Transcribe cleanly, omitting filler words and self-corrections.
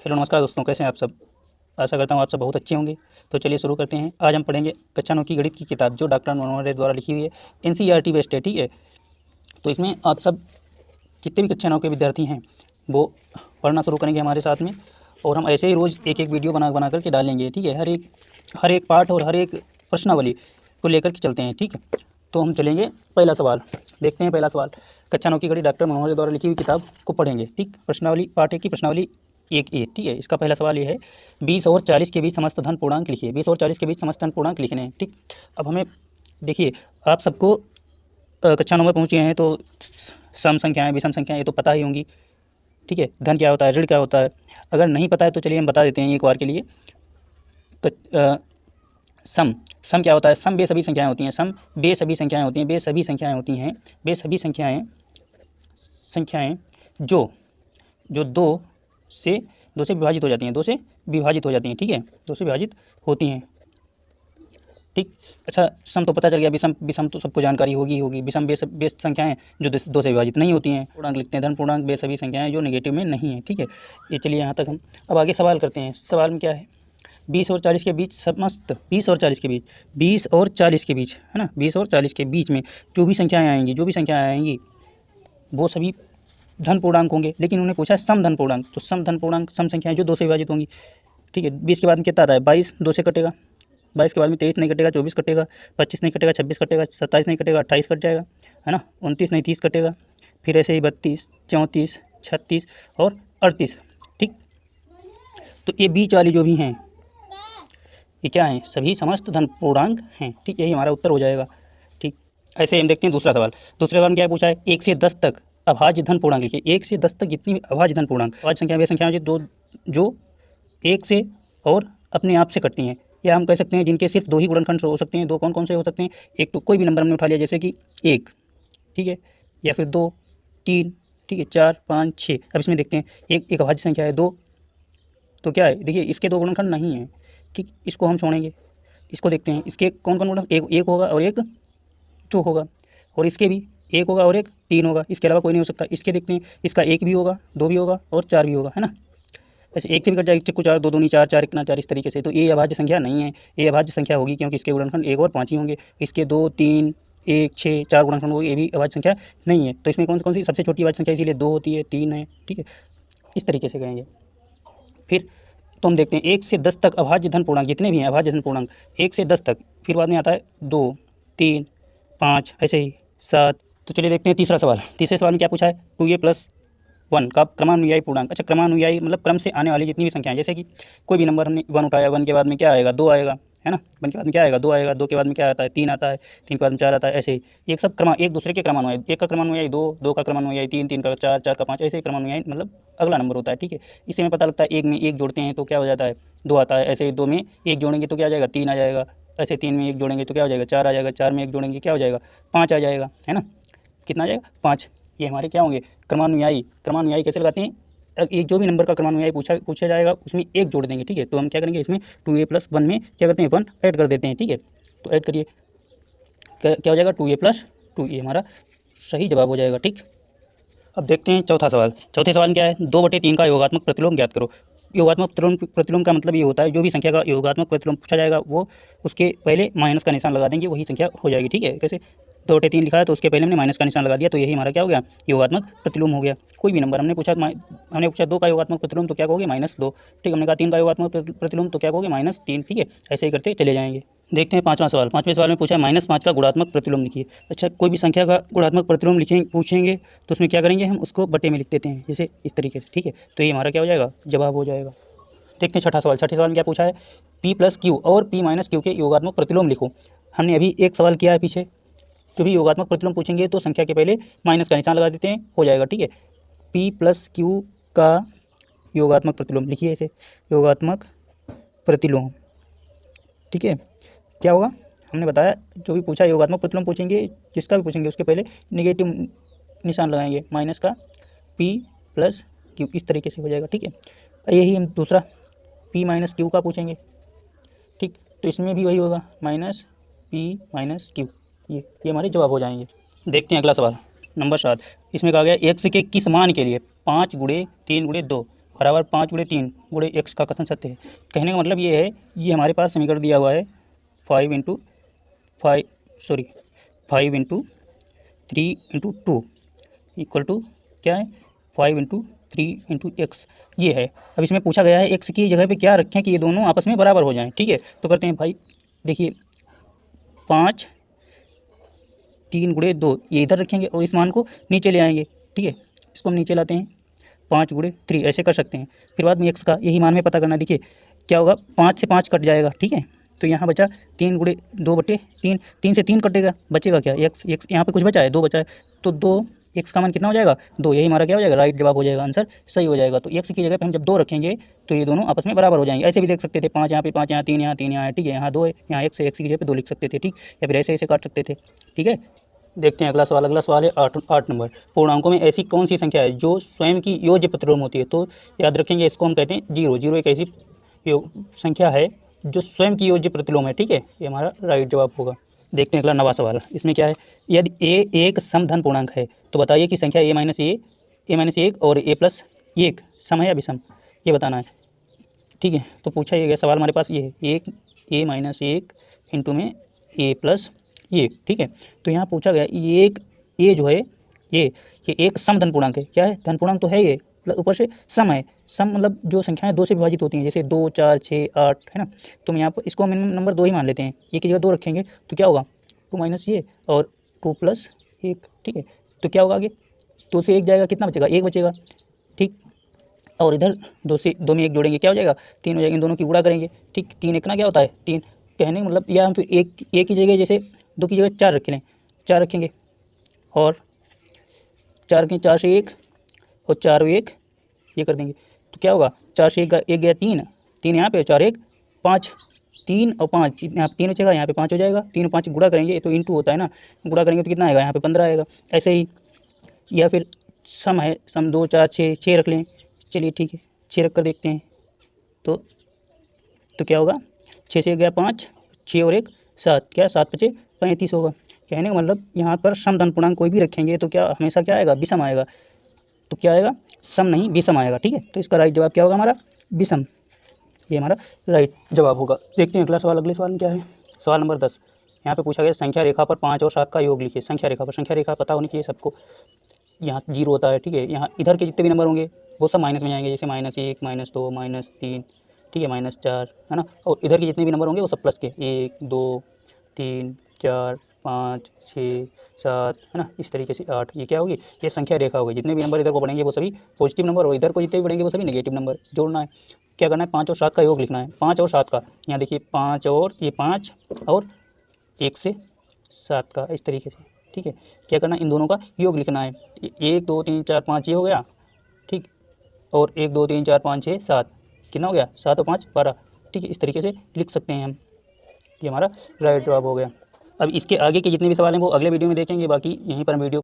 Hello नमस्कार दोस्तों, कैसे हैं आप सब। आशा करता हूँ आप सब बहुत अच्छे होंगे। तो चलिए शुरू करते हैं। आज हम पढ़ेंगे कक्षा 9 की गणित की किताब जो डॉक्टर मनोहर द्वारा लिखी हुई है, एनसीईआरटी बेस्ड है, ठीक है। तो इसमें आप सब जितने भी कक्षा 9 के विद्यार्थी हैं वो पढ़ना शुरू करेंगे हमारे साथ में, और हम ऐसे ही रोज़ एक एक वीडियो बना करके डालेंगे, ठीक है। हर एक पाठ और हर एक प्रश्नावली को लेकर के चलते हैं, ठीक है। तो हम चलेंगे पहला सवाल, देखते हैं पहला सवाल। कक्षा 9 की गणित डॉक्टर मनोहर द्वारा लिखी हुई किताब को पढ़ेंगे, ठीक। प्रश्नावली पाठ 1 की प्रश्नावली 1A, ठीक है। इसका पहला सवाल ये है, 20 और 40 के बीच समस्त धन पूर्णांक लिखिए। 20 और 40 के बीच समस्त धन पूर्णांक लिखने हैं, ठीक। अब हमें देखिए, आप सबको कक्षा 9 में पहुँचे हैं तो सम संख्याएँ, विषम संख्याएँ ये तो पता ही होंगी, ठीक है। धन क्या होता है, ऋण क्या होता है। अगर नहीं पता है तो चलिए हम बता देते हैं एक बार के लिए। सम क्या होता है। सम बेसभी संख्याएँ होती हैं। सम बेसभी संख्याएँ होती हैं। बेसभी संख्याएँ होती हैं। बेसभी संख्याएँ जो दो से विभाजित हो जाती हैं। 2 से विभाजित हो जाती हैं, ठीक है। 2 से विभाजित होती हैं, ठीक। अच्छा, सम तो पता चल गया। विषम तो सबको जानकारी होगी। विषम बेस संख्याएँ जो 2 से विभाजित नहीं होती हैं। पूर्णांक लिखते हैं। धन पूर्णांक बेसभी संख्याएँ जो नेगेटिव में नहीं है, ठीक है। ये चलिए यहाँ तक हम अब आगे सवाल करते हैं। सवाल में क्या है, 20 और 40 के बीच समस्त 20 और 40 के बीच 20 और 40 के बीच है ना, 20 और 40 के बीच में जो भी संख्याएँ आएंगी वो सभी धन पूर्णांक होंगे। लेकिन उन्होंने पूछा सम धन पूर्णांक, तो सम धन पूर्णांक सम संख्याएं जो 2 से विभाजित होंगी, ठीक है। 20 के बाद में कितना आता है, 22 2 से कटेगा। 22 के बाद में 23 नहीं कटेगा, 24 कटेगा, 25 नहीं कटेगा, 26 कटेगा, 27 नहीं कटेगा, 28 कट जाएगा, है ना। 29 नहीं 30 कटेगा। फिर ऐसे ही 32, 34, 36 और 38, ठीक। तो ये बीच वाली जो भी हैं ये क्या हैं, सभी समस्त धन पूर्णांक हैं, ठीक। यही हमारा उत्तर हो जाएगा, ठीक। ऐसे हम देखते हैं दूसरा सवाल। दूसरे सवाल में क्या पूछा है, 1 से 10 तक अभाज्य धन पूर्णांक लिखिए। 1 से 10 तक जितनी अभाज्य धन पूर्णांक, अभाज्य संख्या वे संख्याएं जो 1 से और अपने आप से कटती हैं, या हम कह सकते हैं जिनके सिर्फ 2 ही गुणनखंड हो सकते हैं। 2 कौन कौन से हो सकते हैं, एक तो कोई भी नंबर हमने उठा लिया, जैसे कि 1, ठीक है, या फिर 2, 3, ठीक है, 4, 5, 6। अब इसमें देखते हैं, एक अभाज्य संख्या है 2, तो क्या है, देखिए इसके 2 गुणनखंड नहीं हैं, ठीक। इसको हम छोड़ेंगे। इसको देखते हैं, इसके कौन कौन गुणनखंड, एक होगा और एक 2 होगा, और इसके भी 1 होगा और एक 3 होगा, इसके अलावा कोई नहीं हो सकता। इसके देखते हैं, इसका 1 भी होगा, 2 भी होगा और 4 भी होगा, है ना। ऐसे 1 से भी कट जाएगा, 1 चक्कू 4, 2 दूनी 4, 4 इतना 4, इस तरीके से। तो ये अभाज्य संख्या नहीं है, ये अभाज्य संख्या होगी क्योंकि इसके गुणनखंड 1 और 5 ही होंगे। इसके 2, 3, 1, 6, 4 गुणनखंड होंगे, ये भी अभाज्य संख्या नहीं है। तो इसमें कौन सी सबसे छोटी अभाज्य संख्या, इसीलिए 2 होती है, 3 है, ठीक है। इस तरीके से कहेंगे। फिर तो हम देखते हैं 1 से 10 तक अभाज्य धन पूर्णांक जितने भी हैं, अभाज्य धन पूर्णांक 1 से 10 तक। फिर बाद में आता है 2, 3, 5, ऐसे ही 7। तो चलिए देखते हैं तीसरा सवाल। तीसरे सवाल में क्या पूछा है, 2a+1 का क्रमानुयायी पूर्णांक। अच्छा, क्रमानुयायी मतलब क्रम से आने वाली जितनी भी संख्याएं, जैसे कि कोई भी नंबर हमने 1 उठाया, 1 के बाद में क्या आएगा, 2 आएगा, है ना। 1 के बाद में क्या आएगा, 2 आएगा, 2 के बाद में क्या आता है, 3 आता है, 3 के बाद में 4 आता है। ऐसे ही ये सब एक दूसरे के क्रमानुयायी, 1 का क्रमानुयायी 2, 2 का क्रमानुयायी 3, 3 का 4, 4 का 5, ऐसे ही क्रमानुयायी मतलब अगला नंबर होता है, ठीक है। इससे हमें पता लगता है 1 में 1 जोड़ते हैं तो क्या हो जाता है, 2 आता है। ऐसे ही 2 में 1 जोड़ेंगे तो क्या आ जाएगा, 3 आ जाएगा। ऐसे 3 में 1 जोड़ेंगे तो क्या हो जाएगा, 4 आ जाएगा। 4 में 1 जोड़ेंगे क्या हो जाएगा, 5 आ जाएगा, है ना। कितना आ जाएगा, 5। ये हमारे क्या होंगे, क्रमानुयायी। क्रमानुयायी कैसे लगाते हैं, एक जो भी नंबर का क्रमानुयायी पूछा जाएगा उसमें 1 जोड़ देंगे, ठीक है। तो हम क्या करेंगे, इसमें 2a+1 में क्या करते हैं, 1 ऐड कर देते हैं, ठीक है। तो ऐड करिए, क्या हो जाएगा, 2a+2, ये हमारा सही जवाब हो जाएगा, ठीक। अब देखते हैं चौथा सवाल। चौथे सवाल में क्या है, 2/3 का योगात्मक प्रतिलोम ज्ञात करो। योगात्मक प्रतिलोम का मतलब ये होता है, जो भी संख्या का योगात्मक प्रतिलोम पूछा जाएगा वो उसके पहले माइनस का निशान लगा देंगे, वही संख्या हो जाएगी, ठीक है। कैसे, 2/3 लिखा है तो उसके पहले हमने माइनस का निशान लगा दिया, तो यही हमारा क्या हो गया, योगात्मक प्रतिलोम हो गया। कोई भी नंबर हमने पूछा 2 का योगात्मक प्रतिलोम तो क्या कहोगे, -2, ठीक। हमने कहा 3 का योगात्मक प्रतिलोम तो क्या कहोगे, -3, ठीक है। ऐसे ही करते चले जाएंगे। देखते हैं पाँचवां सवाल। पाँचवें सवाल में पूछा है -5 का गुणात्मक प्रतिलोम लिखिए। अच्छा, कोई भी संख्या का गुणात्मक प्रतिलोम पूछेंगे तो उसमें क्या करेंगे, हम उसको बटे में लिख देते हैं, जैसे इस तरीके से, ठीक है। तो ये हमारा क्या हो जाएगा, जवाब हो जाएगा। देखते हैं छठा सवाल। छठे सवाल में क्या पूछा है, P+Q और P-Q के योगात्मक प्रतिलोम लिखो। हमने अभी एक सवाल किया है पीछे, जो भी योगात्मक प्रतिलोम पूछेंगे तो संख्या के पहले माइनस का निशान लगा देते हैं, हो जाएगा, ठीक है। P+Q का योगात्मक प्रतिलोम लिखिए, ऐसे योगात्मक प्रतिलोम, ठीक है। क्या होगा, हमने बताया जो भी पूछा योगात्मक प्रतिलोम पूछेंगे, जिसका भी पूछेंगे उसके पहले नेगेटिव निशान लगाएंगे, माइनस का P+Q, इस तरीके से हो जाएगा, ठीक है। यही हम दूसरा P-Q का पूछेंगे, ठीक। तो इसमें भी वही होगा, -P-Q, ये हमारे जवाब हो जाएंगे। देखते हैं अगला सवाल नंबर 7। इसमें कहा गया x के किस मान के लिए 5 × 3 × 2 बराबर 5/3 का कथन सत्य है। कहने का मतलब ये है, ये हमारे पास समीकरण दिया हुआ है 5/3 इक्वल टू क्या है 5/3 ये है। अब इसमें पूछा गया है x की जगह पे क्या रखें कि ये दोनों आपस में बराबर हो जाएं। ठीक है, तो करते हैं भाई, देखिए 5 3/2 ये इधर रखेंगे और इस मान को नीचे ले आएंगे। ठीक है, इसको हम नीचे लाते हैं 5/3 ऐसे कर सकते हैं। फिर बाद में x का यही मान में पता करना। देखिए क्या होगा, 5 से 5 कट जाएगा। ठीक है, तो यहाँ बचा 3/2/3, 3 से 3 कटेगा, बचेगा क्या x यहाँ पे कुछ बचा है, 2 बचा है, तो 2 x का मान कितना हो जाएगा 2, यही हमारा क्या हो जाएगा राइट जवाब हो जाएगा, आंसर सही हो जाएगा। तो x की जगह पे हम जब 2 रखेंगे तो ये दोनों आपस में बराबर हो जाएंगे। ऐसे भी देख सकते थे, 5 यहाँ पे, 5 यहाँ, 3 यहाँ, 3 यहाँ है। ठीक है, यहाँ 2 है, यहाँ x है, x की जगह पे 2 लिख सकते थे। ठीक, या फिर ऐसे ऐसे काट सकते थे। ठीक है, देखते हैं अगला सवाल है 8 नंबर। पूर्णांकों में ऐसी कौन सी संख्या है जो स्वयं की योज्य प्रतिलोम होती है? तो याद रखेंगे, इसको हम कहते हैं जीरो। जीरो एक ऐसी संख्या है जो स्वयं की योज्य प्रतिलोम है। ठीक है, ये हमारा राइट जवाब होगा। देखते हैं अगला 9वां सवाल। इसमें क्या है, यदि a एक समधन पूर्णांक है तो बताइए कि संख्या a - 1 और a + 1 सम है या विषम, ये बताना है। ठीक है, तो पूछा ये गया सवाल हमारे पास ये है, a - 1 इंटू में a + 1। ठीक है, तो यहाँ पूछा गया ये जो है ये एक समधन पूर्णांक है। क्या है, धन पूर्णांक तो है ये, ऊपर से सम है। सम मतलब जो संख्याएं 2 से विभाजित होती हैं, जैसे 2 4 6 8 है ना। तो हम यहाँ पर इसको मिनिमम नंबर 2 ही मान लेते हैं। ये की जगह 2 रखेंगे तो क्या होगा 2 - ये और 2 + 1। ठीक है, तो क्या होगा आगे, 2 से 1 जाएगा, कितना बचेगा 1 बचेगा। ठीक, और इधर 2 में 1 जोड़ेंगे क्या हो जाएगा 3 हो जाएगा। इन दोनों की गुणा करेंगे। ठीक, 3 1 ना क्या होता है 3, कहने का मतलब, या हम फिर एक की जगह जैसे 2 की जगह 4 रख लें, 4 रखेंगे और 4 के 4 से 1 और 4 और 1 ये कर देंगे तो क्या होगा 4 से 1 गया 3, 3 यहाँ पे 4 1 5, 3 और 5 यहाँ 3 बचेगा, यहाँ पे 5 हो जाएगा। 3 और 5 गुणा करेंगे तो इंटू होता है ना, गुणा करेंगे तो कितना आएगा यहाँ पे 15 आएगा। ऐसे ही, या फिर सम है, सम 2 4 6 रख लें। चलिए ठीक है, 6 रख कर देखते हैं तो क्या होगा 6 से 1 गया 5, 6 और 1 7, क्या 7 × 5 = 35 होगा। कहने का मतलब यहाँ पर समधन पूर्णांक कोई भी रखेंगे तो क्या हमेशा क्या आएगा विषम आएगा। तो क्या आएगा सम नहीं विषम आएगा। ठीक है, तो इसका राइट जवाब क्या होगा हमारा विषम, ये हमारा राइट जवाब होगा। देखते हैं अगला सवाल। अगले सवाल में क्या है, सवाल नंबर 10। यहाँ पे पूछा गया संख्या रेखा पर 5 और 7 का योग लिखिए। संख्या रेखा पता होनी चाहिए सबको। यहाँ 0 होता है। ठीक है, यहाँ इधर के जितने भी नंबर होंगे वो सब माइनस में जाएंगे, जैसे -1 -2 -3। ठीक है, -4 है ना, और इधर के जितने भी नंबर होंगे वो सब प्लस के 1 2 3 4 5 6 7 है ना, इस तरीके से 8। ये क्या होगी, ये संख्या रेखा होगी। जितने भी नंबर इधर को बढ़ेंगे वो सभी पॉजिटिव नंबर, और इधर को जितने भी बढ़ेंगे वो सभी नेगेटिव नंबर। जोड़ना है, क्या करना है 5 और 7 का योग लिखना है। 5 और 7 का, यहाँ देखिए 5 और ये 5 और 1 से 7 का, इस तरीके से। ठीक है, क्या करना है इन दोनों का योग लिखना है। 1 2 3 4 5 ये हो गया। ठीक, और 1 2 3 4 5 6 7, कितना हो गया 7 और 5 12। ठीक है, इस तरीके से लिख सकते हैं हम, ये हमारा राइट जवाब हो गया। अब इसके आगे के जितने भी सवाल हैं वो अगले वीडियो में देखेंगे। बाकी यहीं पर हम वीडियो